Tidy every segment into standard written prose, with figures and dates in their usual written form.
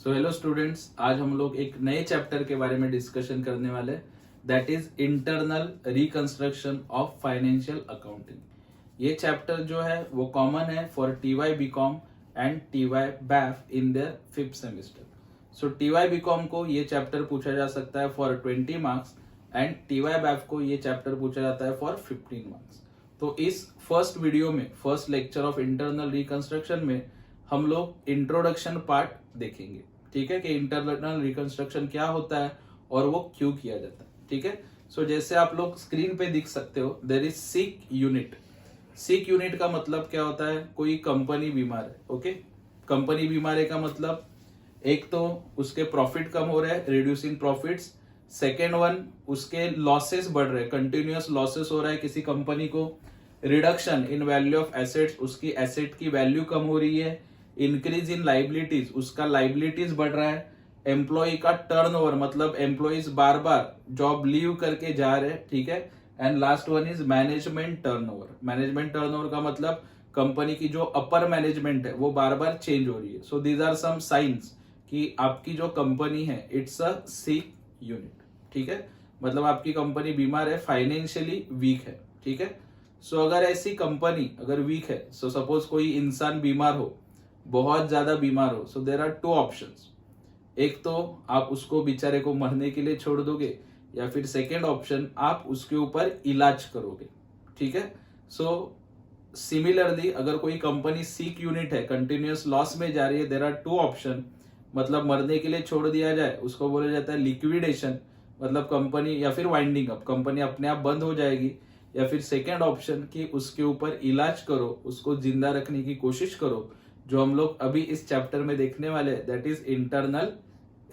So hello students, आज हम लोग एक नए चैप्टर के बारे में डिस्कशन करने वाले, that is internal reconstruction of financial accounting. ये चैप्टर जो है वो कॉमन है for TY BCom and TY BAF in their 5th semester. So TY BCom को ये चैप्टर पूछा जा सकता है for 20 marks and TY BAF को ये चैप्टर पूछा जाता है फॉर 15 मार्क्स। तो इस फर्स्ट वीडियो में, first lecture of internal reconstruction में हम लोग इंट्रोडक्शन पार्ट देखेंगे। ठीक है, कि इंटरनल रिकंस्ट्रक्शन क्या होता है और वो क्यों किया जाता है। ठीक है, सो जैसे आप लोग स्क्रीन पे देख सकते हो, there is sick unit. Sick unit का मतलब क्या होता है? कोई कंपनी बीमार है। ओके, कंपनी बीमार है का मतलब एक तो उसके प्रॉफिट कम हो रहे हैं, रिड्यूसिंग प्रॉफिट्स। सेकेंड वन, उसके लॉसेस बढ़ रहे हैं, कंटिन्यूअस लॉसेस हो रहा है किसी कंपनी को। Reduction in value of assets, उसकी एसेट की वैल्यू कम हो रही है। इंक्रीज इन लाइबिलिटीज, उसका लाइबिलिटीज बढ़ रहा है। एम्प्लॉय का टर्नओवर, मतलब एम्प्लॉइज बार बार जॉब लीव करके जा रहे हैं। ठीक है, and last one is management turnover. Management turnover का मतलब कंपनी की जो अपर मैनेजमेंट है वो बार बार चेंज हो रही है। So these are some signs कि आपकी जो कंपनी है इट्स अ सिक यूनिट। ठीक है, मतलब आपकी कंपनी बीमार है, फाइनेंशियली वीक है। ठीक है, सो अगर ऐसी कंपनी अगर वीक है, सो सपोज कोई इंसान बीमार हो, बहुत ज्यादा बीमार हो, सो देर आर 2 ऑप्शंस। एक तो आप उसको बेचारे को मरने के लिए छोड़ दोगे, या फिर सेकेंड ऑप्शन आप उसके ऊपर इलाज करोगे। ठीक है, सो सिमिलरली अगर कोई कंपनी सीक यूनिट है, कंटिन्यूअस लॉस में जा रही है, देर आर 2 ऑप्शन। मतलब मरने के लिए छोड़ दिया जाए, उसको बोला जाता है लिक्विडेशन, मतलब कंपनी, या फिर वाइंडिंग अप, कंपनी अपने आप बंद हो जाएगी। या फिर सेकेंड ऑप्शन कि उसके ऊपर इलाज करो, उसको जिंदा रखने की कोशिश करो, जो हम लोग अभी इस चैप्टर में देखने वाले, दैट इज इंटरनल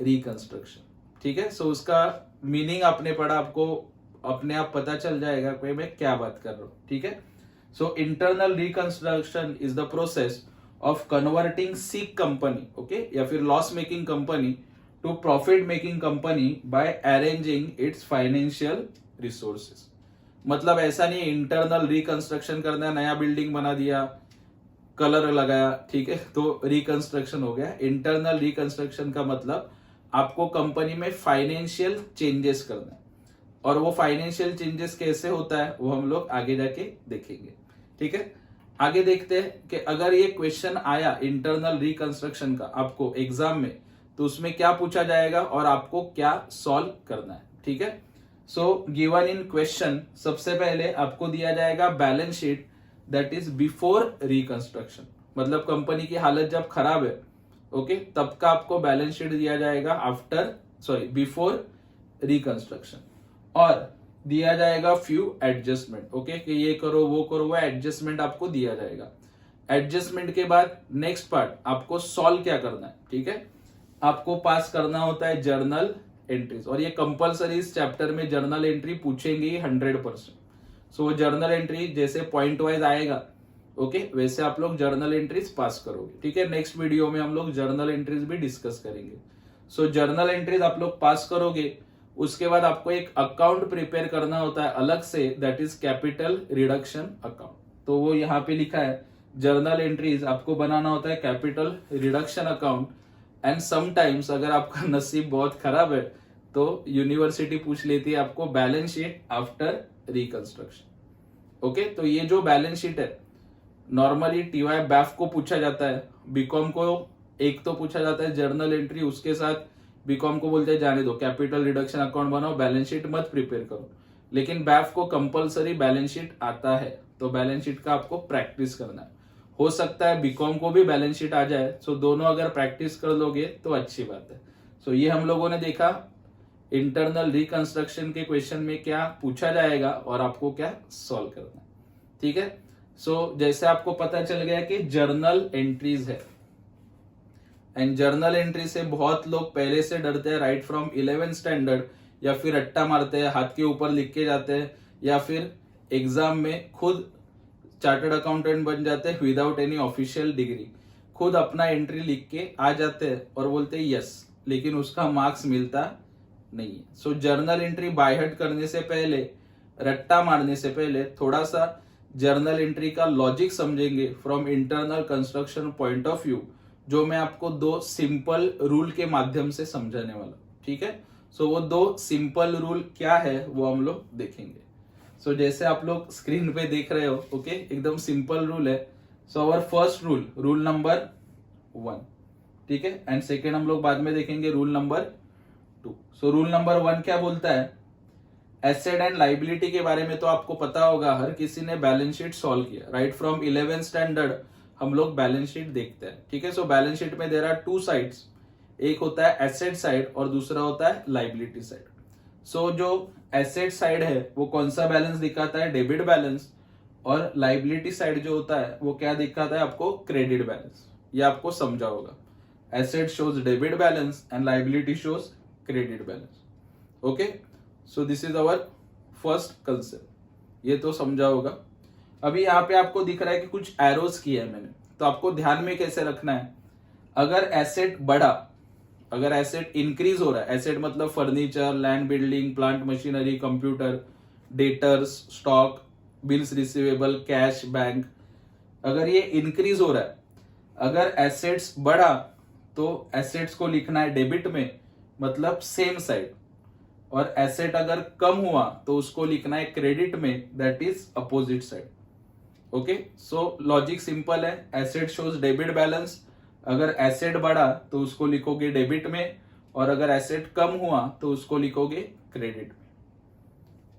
रिकंस्ट्रक्शन। ठीक है, सो उसका मीनिंग आपने पढ़ा, आपको अपने आप पता चल जाएगा कि मैं क्या बात कर रहा हूं। ठीक है, so internal reconstruction is the process of converting sick company, okay, या फिर loss making company to profit making company by arranging its financial resources. मतलब ऐसा नहीं इंटरनल रिकंस्ट्रक्शन करना, नया बिल्डिंग बना दिया, कलर लगाया, ठीक है, तो रिकंस्ट्रक्शन हो गया। इंटरनल रिकंस्ट्रक्शन का मतलब आपको कंपनी में फाइनेंशियल चेंजेस करना है, और वो फाइनेंशियल चेंजेस कैसे होता है वो हम लोग आगे जाके देखेंगे। ठीक है, आगे देखते हैं कि अगर ये क्वेश्चन आया इंटरनल रिकंस्ट्रक्शन का आपको एग्जाम में, तो उसमें क्या पूछा जाएगा और आपको क्या सॉल्व करना है। ठीक है, सो गिवन इन क्वेश्चन, सबसे पहले आपको दिया जाएगा balance sheet, that is before reconstruction, मतलब कंपनी की हालत जब खराब है, ओके, तब का आपको बैलेंस शीट दिया जाएगा बिफोर रिकंस्ट्रक्शन। और दिया जाएगा फ्यू एडजस्टमेंट, ओके, कि ये करो वो करो, वो एडजस्टमेंट आपको दिया जाएगा। एडजस्टमेंट के बाद नेक्स्ट पार्ट आपको सॉल्व क्या करना है। ठीक है, आपको पास करना होता है जर्नल एंट्रीज, और ये कंपलसरी इस चैप्टर में जर्नल एंट्री पूछेंगे 100%। सो वो जर्नल एंट्री जैसे पॉइंट वाइज आएगा, ओके, वैसे आप लोग जर्नल एंट्रीज पास करोगे। ठीक है, नेक्स्ट वीडियो में हम लोग जर्नल एंट्रीज भी डिस्कस करेंगे। सो जर्नल एंट्रीज आप लोग पास करोगे, उसके बाद आपको एक अकाउंट प्रिपेयर करना होता है अलग से, that is capital reduction account. तो वो यहाँ पे लिखा है, जर्नल एंट्रीज आपको बनाना होता है capital reduction account. And sometimes अगर आपका नसीब बहुत खराब है तो यूनिवर्सिटी पूछ लेती है आपको balance sheet after reconstruction. Okay, तो ये जो बैलेंस शीट है नॉर्मली टीवाई बैफ को पूछा जाता है, बीकॉम को एक तो पूछा जाता है जर्नल एंट्री, उसके साथ बीकॉम को बोलते हैं जाने दो, कैपिटल रिडक्शन अकाउंट बनाओ, बैलेंस शीट मत प्रिपेयर करो। लेकिन बैफ को कंपलसरी बैलेंस शीट आता है, तो बैलेंस शीट का आपको प्रैक्टिस करना है। हो सकता है बीकॉम को भी बैलेंस शीट आ जाए, सो दोनों अगर प्रैक्टिस कर लोगे तो अच्छी बात है। सो ये हम लोगों ने देखा इंटरनल रिकंस्ट्रक्शन के क्वेश्चन में क्या पूछा जाएगा और आपको क्या सॉल्व करना है। ठीक है, सो जैसे आपको पता चल गया कि जर्नल एंट्रीज है, एंड जर्नल एंट्री से बहुत लोग पहले से डरते हैं, राइट फ्रॉम 11th स्टैंडर्ड, या फिर रट्टा मारते हैं, हाथ के ऊपर लिख के जाते हैं, या फिर एग्जाम में खुद चार्टर्ड अकाउंटेंट बन जाते हैं विदाउट एनी ऑफिशियल डिग्री, खुद अपना एंट्री लिख के आ जाते हैं और बोलते हैं यस, लेकिन उसका मार्क्स मिलता नहीं है। सो जर्नल एंट्री बाय हार्ट करने से पहले, रट्टा मारने से पहले थोड़ा सा जर्नल एंट्री का लॉजिक समझेंगे from internal construction point of view, जो मैं आपको 2 सिंपल रूल के माध्यम से समझाने वाला, ठीक है। सो वो 2 सिंपल रूल क्या है वो हम लोग देखेंगे। सो जैसे आप लोग स्क्रीन पे देख रहे हो, ओके, एकदम सिंपल रूल है। सो अवर फर्स्ट रूल नंबर 1, ठीक है, एंड सेकेंड हम लोग बाद में देखेंगे rule number 2। So rule number 1 क्या बोलता है, एसेट एंड लाइबिलिटी के बारे में तो आपको पता होगा, हर किसी ने बैलेंस शीट सॉल्व किया, राइट फ्रॉम 11th स्टैंडर्ड हम लोग बैलेंस शीट देखते हैं, ठीक है। सो बैलेंस शीट में देयर आर 2 साइड्स, एक होता है एसेट साइड और दूसरा होता है लाइबिलिटी साइड। सो जो एसेट साइड है वो कौन सा बैलेंस दिखाता है, डेबिट बैलेंस, और लाइबिलिटी साइड जो होता है वो क्या दिखाता है आपको, क्रेडिट बैलेंस। ये आपको समझा होगा, asset shows debit balance and liability shows credit balance, okay. So this is our first concept, ये तो समझा होगा। अभी यहाँ पे आपको दिख रहा है कि कुछ एरोस किया है मैंने, तो आपको ध्यान में कैसे रखना है, अगर एसेट बढ़ा, अगर एसेट इंक्रीज हो रहा है, एसेट मतलब furniture, land, building, plant, machinery, computer, debtors, stock, bills receivable, cash, bank, अगर ये इंक्रीज हो रहा है, अगर एसेट्स बढ़ा तो एसेट्स को लिखना है डेबिट में, मतलब सेम साइड, और एसेट अगर कम हुआ तो उसको लिखना है क्रेडिट में, that is opposite side, okay. So logic simple है, एसेट शोज डेबिट बैलेंस, अगर एसेट बढ़ा तो उसको लिखोगे डेबिट में, और अगर एसेट कम हुआ तो उसको लिखोगे क्रेडिट में।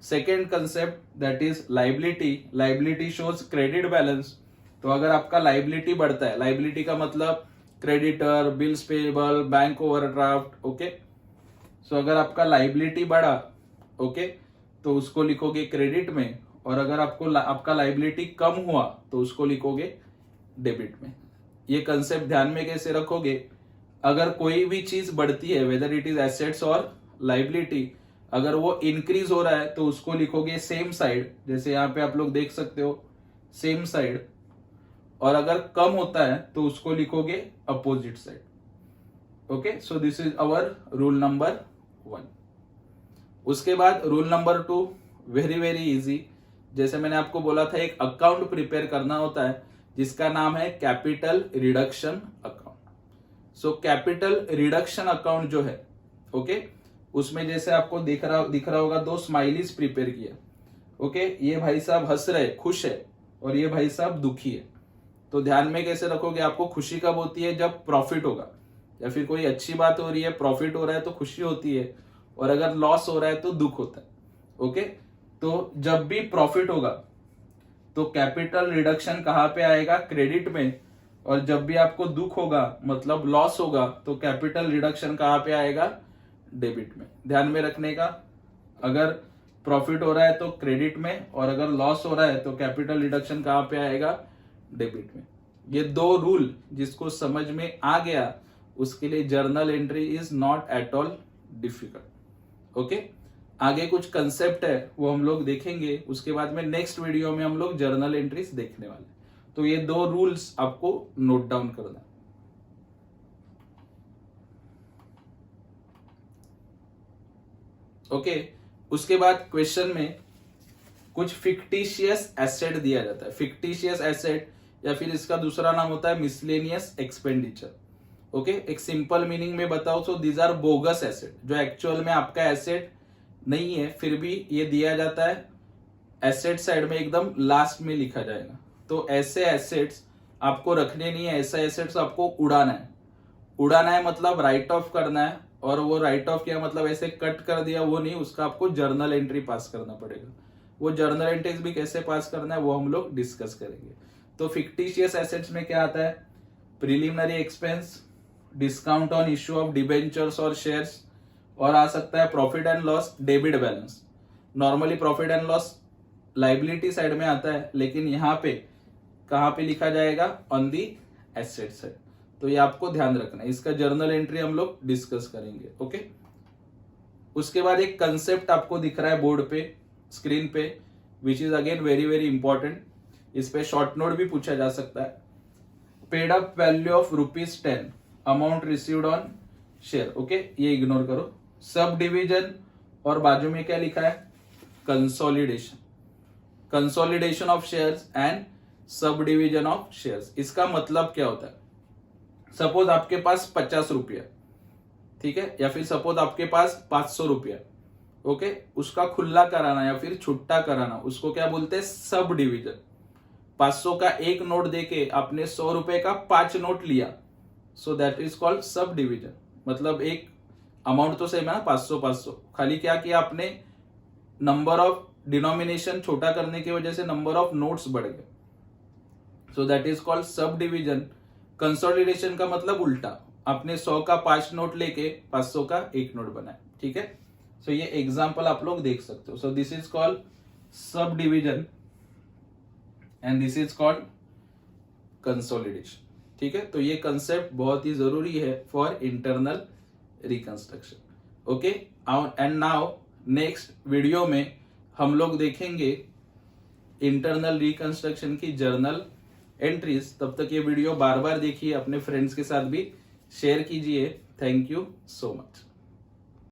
Second concept that is liability, liability shows credit balance. तो अगर आपका लाइबिलिटी बढ़ता है, लाइबिलिटी का मतलब creditor, bills payable, bank overdraft, okay. So अगर आपका लाइबिलिटी बढ़ा, ओके, तो उसको लिखोगे क्रेडिट में, और अगर आपका लाइबिलिटी कम हुआ तो उसको लिखोगे डेबिट में। ये कंसेप्ट ध्यान में कैसे रखोगे, अगर कोई भी चीज बढ़ती है, वेदर इट इज एसेट्स और लाइबिलिटी, अगर वो इंक्रीज हो रहा है तो उसको लिखोगे सेम साइड, जैसे यहाँ पे आप लोग देख सकते हो सेम साइड, और अगर कम होता है तो उसको लिखोगे opposite side, okay. So this is our rule number 1। उसके बाद rule number 2, very very easy, जैसे मैंने आपको बोला था एक अकाउंट प्रिपेयर करना होता है जिसका नाम है capital reduction account. So capital reduction account जो है, ओके, उसमें जैसे आपको दिख रहा होगा 2 स्माइलीज प्रिपेयर किया, ओके। ये भाई साहब हंस रहे, खुश है, और ये भाई साहब दुखी है। तो ध्यान में कैसे रखोगे, आपको खुशी कब होती है, जब प्रॉफिट होगा, या फिर कोई अच्छी बात हो रही है, प्रॉफिट हो रहा है तो खुशी होती है, और अगर लॉस हो रहा है तो दुख होता है, ओके। तो जब भी प्रॉफिट होगा तो कैपिटल रिडक्शन कहां पे आएगा, क्रेडिट में, और जब भी आपको दुख होगा मतलब लॉस होगा तो कैपिटल रिडक्शन कहां पे आएगा, डेबिट में। ध्यान में रखने का, अगर प्रॉफिट हो रहा है तो क्रेडिट में, और अगर लॉस हो रहा है तो कैपिटल रिडक्शन कहां पे आएगा, डेबिट में। ये 2 रूल जिसको समझ में आ गया उसके लिए journal entry is not at all difficult, okay. आगे कुछ कंसेप्ट है वो हम लोग देखेंगे, उसके बाद में नेक्स्ट वीडियो में हम लोग जर्नल एंट्रीज देखने वाले। तो ये 2 रूल्स आपको नोट डाउन करना है, ओके। उसके बाद क्वेश्चन में कुछ फिक्टिशियस एसेट दिया जाता है, फिक्टिशियस एसेट या फिर इसका दूसरा नाम होता है मिसलेनियस एक्सपेंडिचर, ओके। एक सिंपल मीनिंग में बताओ तो दीज आर बोगस एसेट, जो एक्चुअल में आपका एसेट नहीं है, फिर भी ये दिया जाता है एसेट साइड में, एकदम लास्ट में लिखा जाएगा। तो ऐसे एसेट्स आपको रखने नहीं है, ऐसा एसेट्स आपको उड़ाना है। उड़ाना है मतलब राइट ऑफ करना है, और वो राइट ऑफ किया मतलब ऐसे कट कर दिया वो नहीं, उसका आपको जर्नल एंट्री पास करना पड़ेगा। वो जर्नल एंट्रीज भी कैसे पास करना है वो हम लोग डिस्कस करेंगे। तो फिक्टिशियस एसेट्स में क्या आता है, preliminary expense, discount on issue of debentures और शेयर्स, और आ सकता है profit and loss, debit balance. Normally profit and loss liability side में आता है, लेकिन यहाँ पे कहां पे लिखा जाएगा, ऑन दी एसेट साइड। तो ये आपको ध्यान रखना है, इसका जर्नल एंट्री हम लोग डिस्कस करेंगे, ओके। उसके बाद एक कंसेप्ट आपको दिख रहा है बोर्ड पे, स्क्रीन पे, which is again very very important, इस पे शॉर्ट नोट भी पूछा जा सकता है। Paid up value of ₹10 amount received on share, okay, ये इग्नोर करो। सब डिविजन और बाजू में क्या लिखा है, consolidation, consolidation of shares and sub division of shares. इसका मतलब क्या होता है, सपोज आपके पास 50 रुपया, ठीक है, या फिर सपोज आपके पास 500 रुपया, ओके, उसका खुला कराना या फिर छुट्टा कराना, उसको क्या बोलते हैं, सब डिविजन। 500 का एक नोट देके आपने 100 रुपए का 5 नोट लिया, so that is called sub division. मतलब एक अमाउंट तो सेम है ना, 500 500, खाली क्या किया आपने, नंबर ऑफ डिनोमिनेशन छोटा करने की वजह से नंबर ऑफ नोट्स बढ़ गए, so that is called sub division. Consolidation का मतलब उल्टा, आपने 100 का 5 नोट लेके 500 का एक नोट बनाया, ठीक है। सो ये एग्जांपल आप लोग देख सकते हो। So this is called sub division and this is called consolidation, ठीक है। तो ये कंसेप्ट बहुत ही जरूरी है for internal reconstruction, okay. And now next video में हम लोग देखेंगे इंटरनल रिकंस्ट्रक्शन की जर्नल एंट्रीज। तब तक ये वीडियो बार बार देखिए, अपने फ्रेंड्स के साथ भी शेयर कीजिए। Thank you so much.